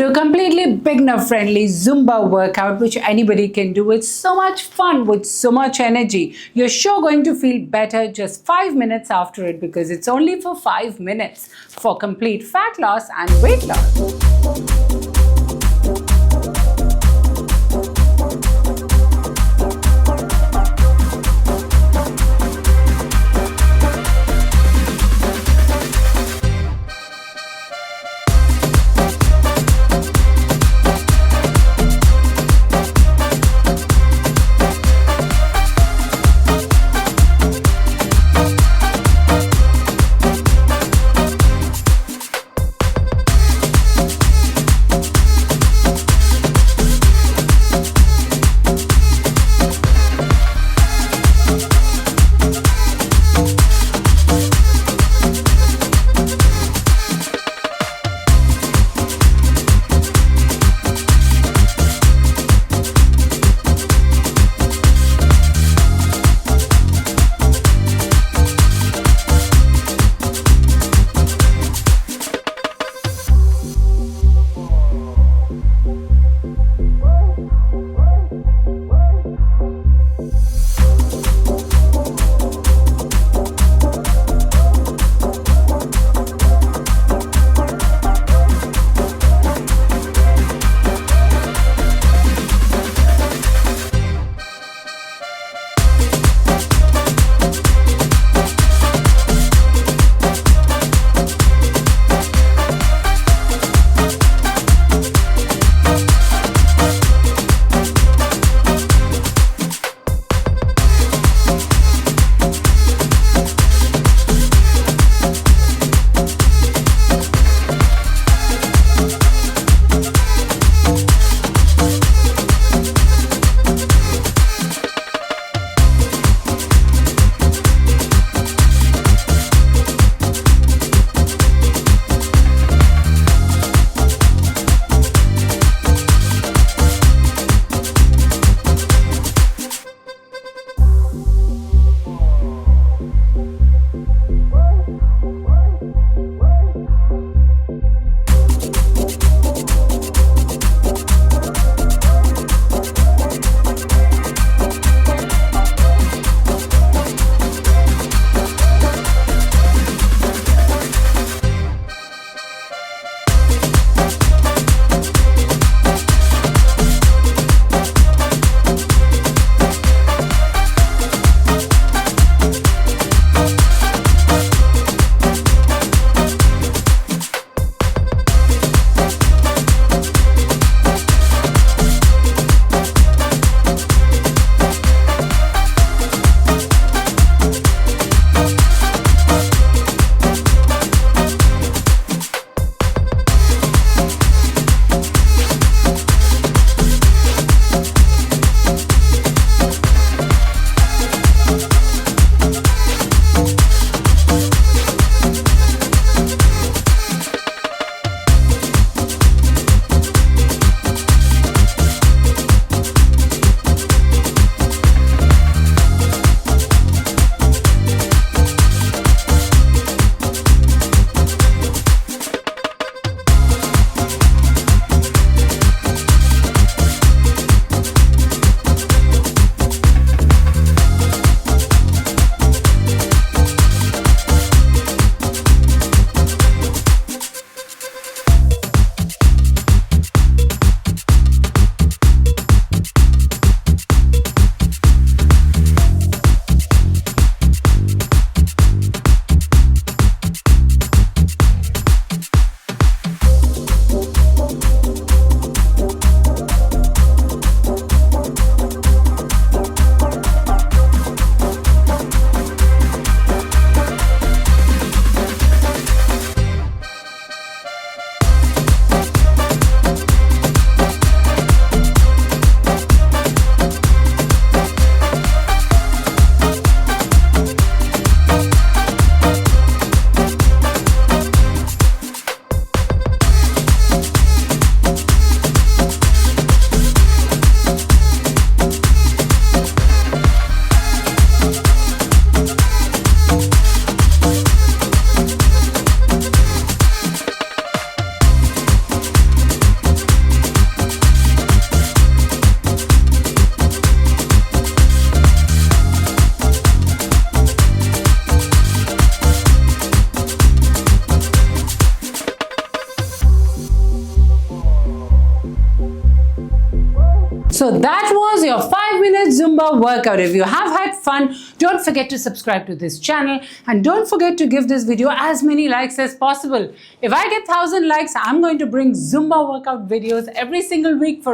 So completely beginner friendly Zumba workout which anybody can do. It's so much fun with so much energy. You're sure going to feel better just 5 minutes after it because it's only for 5 minutes for complete fat loss and weight loss. So that was your 5-minute Zumba workout. If you have had fun, don't forget to subscribe to this channel and don't forget to give this video as many likes as possible. If I get 1,000 likes, I'm going to bring Zumba workout videos every single week for